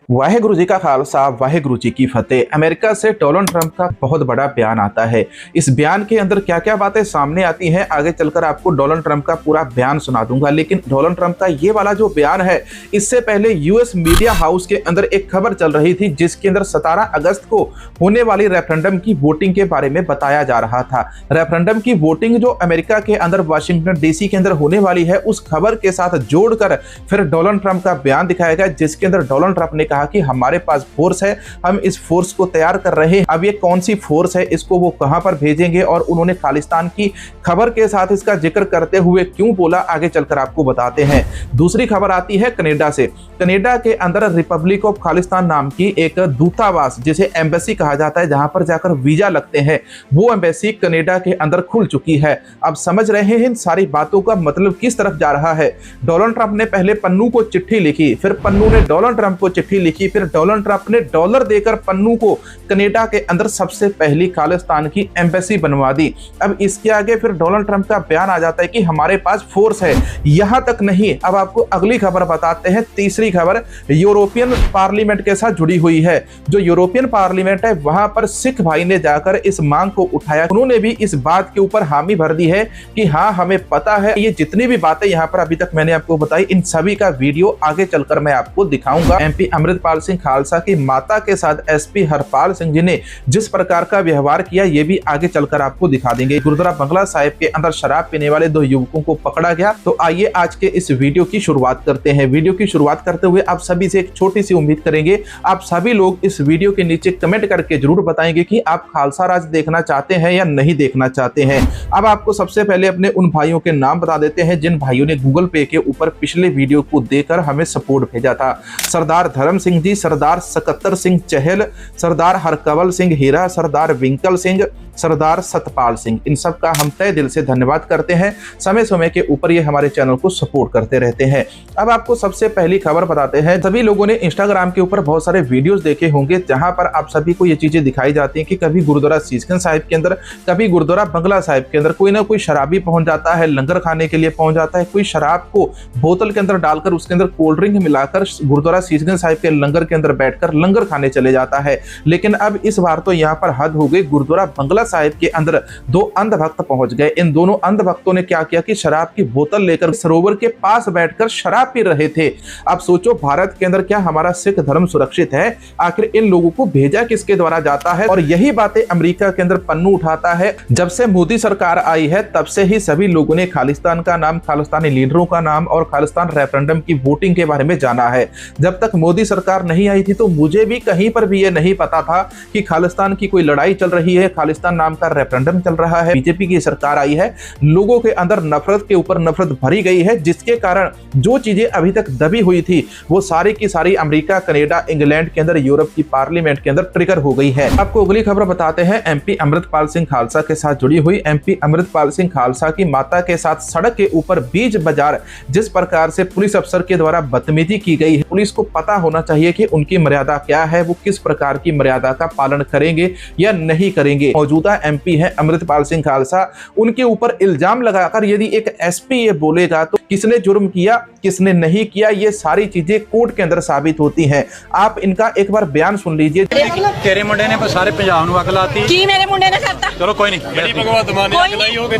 वाहेगुरु जी का खालसा वाहेगुरु जी की फतेह। अमेरिका से डोनाल्ड ट्रंप का बहुत बड़ा बयान आता है। इस बयान के अंदर क्या क्या बातें सामने आती हैं, आगे चलकर आपको डोनाल्ड ट्रंप का पूरा बयान सुना दूंगा। लेकिन डोनाल्ड ट्रंप का ये वाला जो बयान है, इससे पहले यूएस मीडिया हाउस के अंदर एक खबर चल रही थी, जिसके अंदर 17 अगस्त को होने वाली रेफरेंडम की वोटिंग के बारे में बताया जा रहा था। रेफरेंडम की वोटिंग जो अमेरिका के अंदर वाशिंगटन डीसी के अंदर होने वाली है, उस खबर के साथ जोड़कर फिर डोनाल्ड ट्रंप का बयान दिखाया गया, जिसके अंदर डोनाल्ड ट्रंप ने कहा कि हमारे पास फोर्स है, हम इस फोर्स को तैयार कर रहे हैं। अब ये कौन सी फोर्स है, इसको वो कहां पर भेजेंगे और उन्होंने खालिस्तान की खबर के साथ इसका जिक्र करते हुए क्यों बोला, आगे चलकर आपको बताते हैं। दूसरी खबर आती है कनाडा से। कनाडा के अंदर रिपब्लिक ऑफ खालिस्तान नाम की एक दूतावास, जिसे एम्बेसी कहा जाता है, जहां पर जाकर वीजा लगते हैं, वो एम्बेसी कनाडा के अंदर खुल चुकी है। अब समझ रहे हैं इन सारी बातों का मतलब किस तरफ जा रहा है। डोनाल्ड ट्रंप ने पहले पन्नू को चिट्ठी लिखी, फिर पन्नू ने डोनाल्ड ट्रंप को चिट्ठी लिखी, फिर डोनाल्ड ट्रंप ने डॉलर देकर पन्नू को कनाडा के अंदर सबसे पहली खालिस्तान की एम्बेसी बनवा दी। अब इसके आगे फिर डोनाल्ड ट्रंप का बयान आ जाता है कि हमारे पास फोर्स है। यहां तक नहीं, अब आपको अगली खबर बताते हैं। तीसरी खबर यूरोपियन पार्लियामेंट के साथ जुड़ी हुई है। जो यूरोपियन पार्लियामेंट है, वहां पर सिख भाई ने जाकर इस मांग को उठाया। उन्होंने भी इस बात के ऊपर हामी भर दी है कि हाँ, हमें पता है, ये जितनी भी बातें यहां पर अभी तक मैंने आपको बताई, इन सभी का वीडियो आगे चलकर मैं आपको दिखाऊंगा। एमपी अमृतपाल सिंह खालसा की माता के साथ एसपी हरपाल सिंह जी ने जिस प्रकार का व्यवहार किया, ये भी आगे चलकर आपको दिखा देंगे। गुरुद्वारा बंगला साहिब के अंदर शराब पीने वाले 2 युवकों को पकड़ा गया। तो आइए आज के इस वीडियो की शुरुआत करते हैं। वीडियो की शुरुआत करते हुए आप सभी से एक छोटी सी उम्मीद करेंगे, आप सभी लोग इस वीडियो के नीचे कमेंट करके जरूर बताएंगे कि आप खालसा राज देखना चाहते हैं या नहीं देखना चाहते हैं। अब आपको सबसे पहले अपने उन भाइयों के नाम बता देते हैं जिन भाइयों ने गूगल पे के ऊपर पिछले वीडियो को देकर हमें सपोर्ट भेजा था। सरदार धर्म सिंह जी, सरदार सकत्तर सिंह चहल, सरदार हरकवल सिंह हीरा, सरदार विंकल सिंह, सरदार सतपाल सिंह, इन सब का हम तहे दिल से धन्यवाद करते हैं। समय समय के ऊपर ये हमारे चैनल को सपोर्ट करते रहते हैं। अब आपको सबसे पहली खबर बताते हैं। सभी लोगों ने इंस्टाग्राम के ऊपर बहुत सारे वीडियोस देखे होंगे, जहां पर आप सभी को ये चीजें दिखाई जाती हैं कि कभी गुरुद्वारा सीसगंज साहिब के अंदर, कभी गुरुद्वारा बंगला साहिब के अंदर कोई ना कोई शराबी पहुंच जाता है, लंगर खाने के लिए पहुंच जाता है। कोई शराब को बोतल के अंदर डालकर उसके अंदर कोल्ड ड्रिंक मिलाकर गुरुद्वारा सीसगंज साहिब के लंगर के अंदर बैठकर लंगर खाने चले जाता है। लेकिन अब इस बार तो यहाँ पर हद हो गई। गुरुद्वारा बंगला साहिब के अंदर 2 अंधभक्त पहुंच गए। इन दोनों अंधभक्तों ने क्या किया कि शराब की बोतल लेकर सरोवर के पास बैठकर शराब पी रहे थे। अब सोचो, भारत के अंदर क्या हमारा सिख धर्म सुरक्षित है? आखिर इन लोगों को भेजा किसके द्वारा जाता है? और यही बातें अमेरिका के अंदर पन्नू उठाता है। जब से मोदी सरकार आई है, तब से ही सभी लोगों ने खालिस्तान का नाम, खालिस्तानी लीडरों का नाम और खालिस्तान रेफरेंडम की वोटिंग के बारे में जाना है। जब तक मोदी सरकार नहीं आई थी, तो मुझे भी कहीं पर भी ये नहीं पता था कि खालिस्तान की कोई लड़ाई चल रही है, खालिस्तान नाम का रेफरेंडम चल रहा है। बीजेपी की सरकार आई है, लोगों के अंदर नफरत के ऊपर नफरत भरी गई है, जिसके कारण जो चीजें अभी तक दबी हुई थी, वो सारी की सारी अमेरिका, कनाडा, इंग्लैंड के अंदर, यूरोप की पार्लियामेंट के अंदर ट्रिगर हो गई है। आपको अगली खबर बताते हैं। एमपी अमृतपाल सिंह खालसा के साथ जुड़ी हुई। एमपी अमृतपाल सिंह खालसा की माता के साथ सड़क के ऊपर बीच बाजार जिस प्रकार से पुलिस अफसर के द्वारा बदतमीजी की गई है, पुलिस को पता होना चाहिए कि उनकी मर्यादा क्या है, वो किस प्रकार की मर्यादा का पालन करेंगे या नहीं करेंगे। मौजूदा एमपी है अमृतपाल सिंह खालसा, उनके ऊपर इल्जाम लगाकर यदि एक एसपी ये बोलेगा तो किसने जुर्म किया, किसने नहीं किया, ये सारी चीजें कोर्ट के अंदर साबित होती हैं। आप इनका एक बार बयान सुन लीजिए। तेरे मुंडे ने सारे पंजाब ਨੂੰ ਅੱਗ ਲਾਤੀ ਕੀ ਮੇਰੇ ਮੁੰਡੇ ਨੇ ਕਰਤਾ चलो कोई नहीं बड़ी भगवत मान ने ਅੱਗ ਲਾਈ होगे।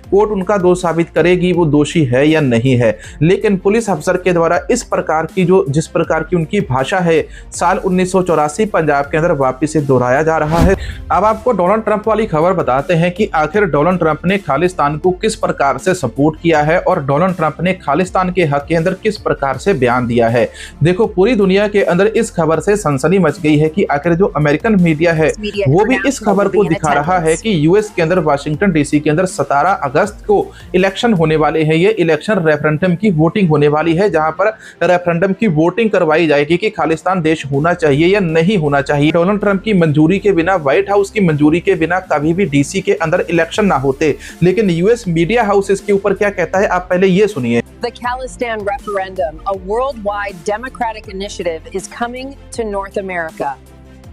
कोर्ट उनका दोष साबित करेगी वो दोषी है या नहीं है। लेकिन पुलिस अफसर के द्वारा इस प्रकार की जिस प्रकार की उनकी भाषा है, साल 1984 पंजाब के अंदर वापिस से दोहराया जा रहा है। अब आपको डोनाल्ड ट्रंप वाली खबर बताते हैं कि आखिर डोनाल्ड ट्रंप ने खालिस्तान को किस प्रकार से सपोर्ट किया है और डोनाल्ड ट्रंप ने खालिस्तान के हक के अंदर किस प्रकार से बयान दिया है। देखो, पूरी दुनिया के अंदर इस खबर से सनसनी मच गई है कि आखिर जो अमेरिकन मीडिया है, वो भी इस खबर को दिखा रहा है कि यूएस के अंदर वाशिंगटन डीसी के अंदर 17 अगस्त को इलेक्शन होने वाले हैं। ये इलेक्शन रेफरेंडम की वोटिंग होने वाली है, जहां पर रेफरेंडम की वोटिंग करवाई जाएगी कि खालिस्तान देश होना चाहिए या नहीं होना चाहिए। डोनाल्ड ट्रंप की मंजूरी के बिना, व्हाइट हाउस की मंजूरी के बिना कभी भी डीसी के अंदर इलेक्शन ना होते। लेकिन यूएस मीडिया हाउस इसके ऊपर क्या कहता है, आप पहले ये सुनिए। The Khalistan referendum, a worldwide democratic initiative, is coming to North America.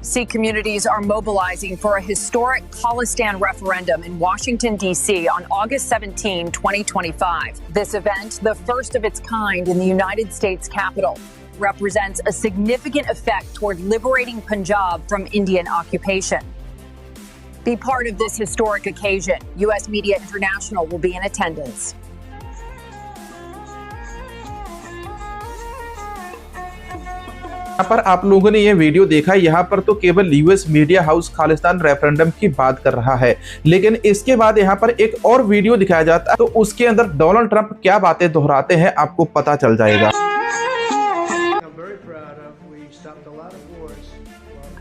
Sikh communities are mobilizing for a historic Khalistan referendum in Washington, D.C. on August 17, 2025. This event, the first of its kind in the United States Capitol. month represents a significant effect toward liberating Punjab from Indian occupation. Be part of this historic occasion. U.S. Media International will be in attendance. यहाँ पर आप लोगों ने ये video देखा, यहाँ पर तो केवल US media house Khalistan referendum की बात कर रहा है, लेकिन इसके बाद यहाँ पर एक और वीडियो दिखाया जाता है तो उसके अंदर डोनाल्ड ट्रंप क्या बातें दोहराते हैं आपको पता चल जाएगा।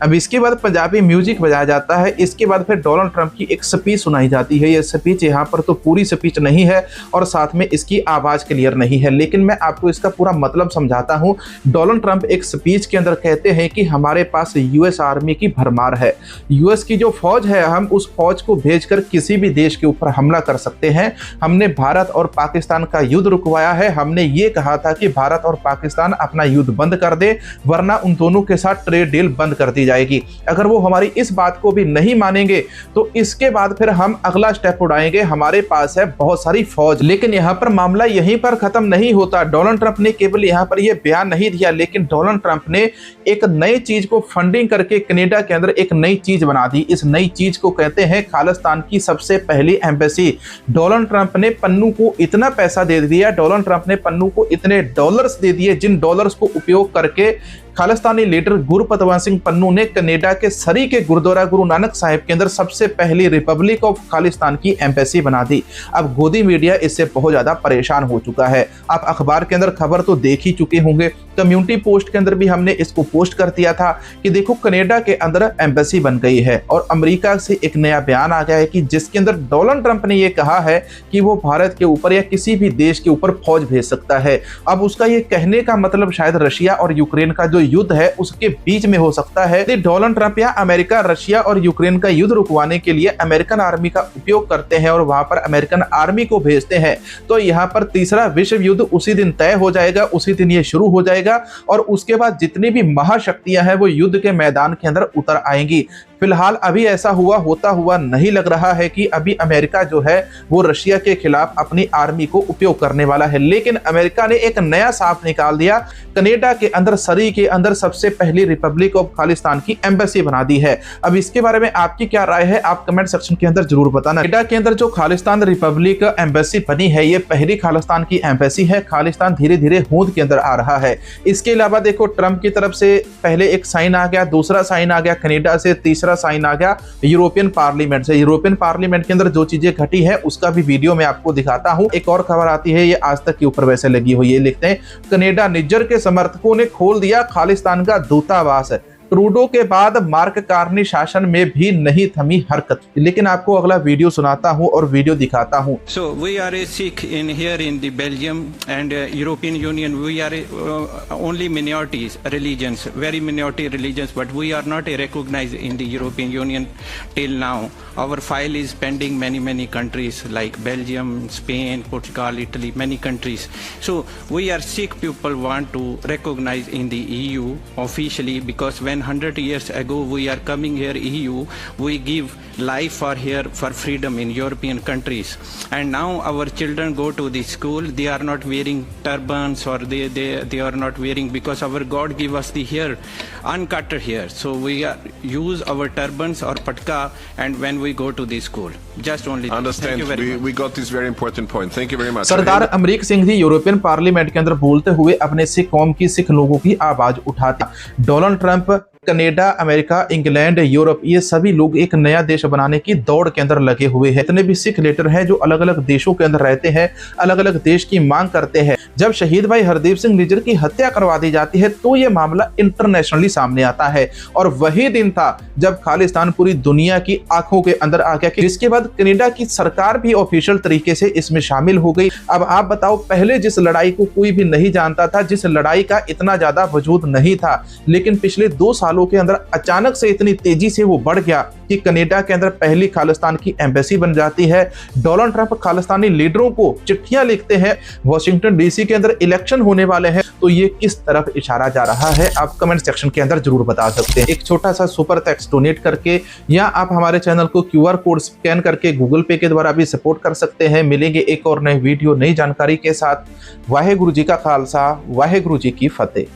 अब इसके बाद पंजाबी म्यूजिक बजाया जाता है, इसके बाद फिर डोनाल्ड ट्रंप की एक स्पीच सुनाई जाती है। ये स्पीच यहाँ पर तो पूरी स्पीच नहीं है और साथ में इसकी आवाज क्लियर नहीं है, लेकिन मैं आपको इसका पूरा मतलब समझाता हूँ। डोनाल्ड ट्रंप एक स्पीच के अंदर कहते हैं कि हमारे पास यूएस आर्मी की भरमार है, यूएस की जो फौज है हम उस फौज को भेजकर किसी भी देश के ऊपर हमला कर सकते हैं। हमने भारत और पाकिस्तान का युद्ध रुकवाया है, हमने ये कहा था कि भारत और पाकिस्तान अपना युद्ध बंद कर दे वरना उन दोनों के साथ ट्रेड डील बंद कर दी जाएगी। अगर वो हमारी इस बात को भी नहीं मानेंगे तो इसके बाद फिर हम अगला स्टेप उठाएंगे, हमारे पास है बहुत सारी फौज। लेकिन यहाँ पर मामला यहीं पर खत्म नहीं होता। डोनाल्ड ट्रंप ने केवल यहाँ पर यह बयान नहीं दिया, लेकिन डोनाल्ड ट्रंप ने एक नई चीज को फंडिंग करके कनाडा के अंदर एक नई चीज बना दी। इस नई चीज को कहते हैं खालिस्तान की सबसे पहली एम्बेसी। डोनाल्ड ट्रंप ने पन्नू को इतना पैसा दे दिया, डोनाल्ड ट्रंप ने पन्नू को इतने डॉलर्स दे दिए जिन डॉलर्स को उपयोग करके खालिस्तानी लीडर गुरपतवंत सिंह पन्नू ने कनाडा के सरी के गुरुद्वारा गुरु नानक साहिब के अंदर सबसे पहली रिपब्लिक ऑफ खालिस्तान की एम्बेसी बना दी। अब गोदी मीडिया इससे बहुत ज्यादा परेशान हो चुका है। आप अखबार के अंदर खबर तो देख ही चुके होंगे, कम्युनिटी पोस्ट के अंदर भी हमने इसको पोस्ट कर दिया था कि देखो कनाडा के अंदर एम्बेसी बन गई है और अमेरिका से एक नया बयान आ गया है कि जिसके अंदर डोनाल्ड ट्रंप ने यह कहा है कि वो भारत के ऊपर या किसी भी देश के ऊपर फौज भेज सकता है। अब उसका ये कहने का मतलब शायद रशिया और यूक्रेन का जो युद्ध है उसके बीच में हो सकता है। डोनाल्ड ट्रंप या अमेरिका रशिया और यूक्रेन का युद्ध रुकवाने के लिए अमेरिकन आर्मी का उपयोग करते हैं और वहां पर अमेरिकन आर्मी को भेजते हैं, तो यहाँ पर तीसरा विश्व युद्ध उसी दिन तय हो जाएगा, उसी दिन ये शुरू हो जाएगा और उसके बाद जितनी भी महाशक्तियां हैं वो युद्ध के मैदान के अंदर उतर आएंगी। फिलहाल अभी ऐसा होता हुआ नहीं लग रहा है कि अभी अमेरिका जो है वो रशिया के खिलाफ अपनी आर्मी को उपयोग करने वाला है, लेकिन अमेरिका ने एक नया सांप निकाल दिया। कनाडा के अंदर सरी के अंदर सबसे पहली रिपब्लिक ऑफ खालिस्तान की एम्बेसी बना दी है। अब इसके बारे में आपकी क्या राय है आप कमेंट सेक्शन के अंदर जरूर बताना। कनाडा के अंदर जो खालिस्तान रिपब्लिक एम्बेसी बनी है ये पहली खालिस्तान की एम्बेसी है। खालिस्तान धीरे धीरे होंद के अंदर आ रहा है। इसके अलावा देखो ट्रंप की तरफ से पहले एक साइन आ गया, दूसरा साइन आ गया कनाडा से, तीसरा साइन आ गया यूरोपियन पार्लियामेंट से। यूरोपियन पार्लियामेंट के अंदर जो चीजें घटी है उसका भी वीडियो मैं आपको दिखाता हूं। एक और खबर आती है, ये आज तक के ऊपर वैसे लगी हुई है, लिखते हैं कनाडा निज्जर के समर्थकों ने खोल दिया खालिस्तान का दूतावास। ट्रूडो के बाद मार्क कार्नी शासन में भी नहीं थमी हरकत। लेकिन आपको अगला वीडियो सुनाता हूं और वीडियो दिखाता हूं। So we are a Sikh in here in the Belgium and European Union. We are only minorities religions, very minority religions, but we are not recognized in the European Union till now. Our file is pending many countries like Belgium, Spain, Portugal, Italy, many countries. So we are Sikh people want to recognize in the EU officially, because when 100 years ago we are coming here EU, we give life for here for freedom in European countries, and now our children go to the school, they are not wearing turbans or they are not wearing, because our God give us the hair uncut hair, so we use our turbans or patka and when we go to the school, just only understand. We got this very important point. Thank you very much. Sardar Amrik Singh ji European Parliament के अंदर बोलते हुए अपने सिख कौम की सिख लोगों की आवाज उठाते। Donald Trump Canada, America, England, Europe, ये सभी लोग एक नया देश बनाने की दौड़ के अंदर लगे हुए हैं। इतने भी सिख लीडर हैं जो अलग अलग देशों के अंदर रहते हैं, अलग अलग देश की मांग करते हैं। जब शहीद भाई हरदीप सिंह निज्जर की हत्या करवा दी जाती है तो ये मामला इंटरनेशनली सामने आता है, और वही दिन था जब खालिस्तान पूरी दुनिया की आंखों के अंदर आ गया। जिसके बाद कनाडा की सरकार भी ऑफिशियल तरीके से इसमें शामिल हो गई। अब आप बताओ, पहले जिस लड़ाई को कोई भी नहीं जानता था, जिस लड़ाई का इतना ज्यादा वजूद नहीं था, लेकिन पिछले 2 सालों के अंदर अचानक से इतनी तेजी से वो बढ़ गया कि कनाडा के अंदर पहली खालिस्तान की एम्बेसी बन जाती है। डोनाल्ड ट्रंप खालिस्तानी लीडरों को चिट्ठियां लिखते हैं। वॉशिंगटन डीसी के अंदर इलेक्शन होने वाले हैं, तो ये किस तरफ इशारा जा रहा है आप कमेंट सेक्शन के अंदर जरूर बता सकते हैं। एक छोटा सा सुपर थैंक्स डोनेट करके, या आप हमारे चैनल को QR कोड स्कैन करके गूगल पे के द्वारा भी सपोर्ट कर सकते हैं। मिलेंगे एक और नई वीडियो नई जानकारी के साथ। वाहेगुरु जी का खालसा, वाहेगुरु जी की फतेह।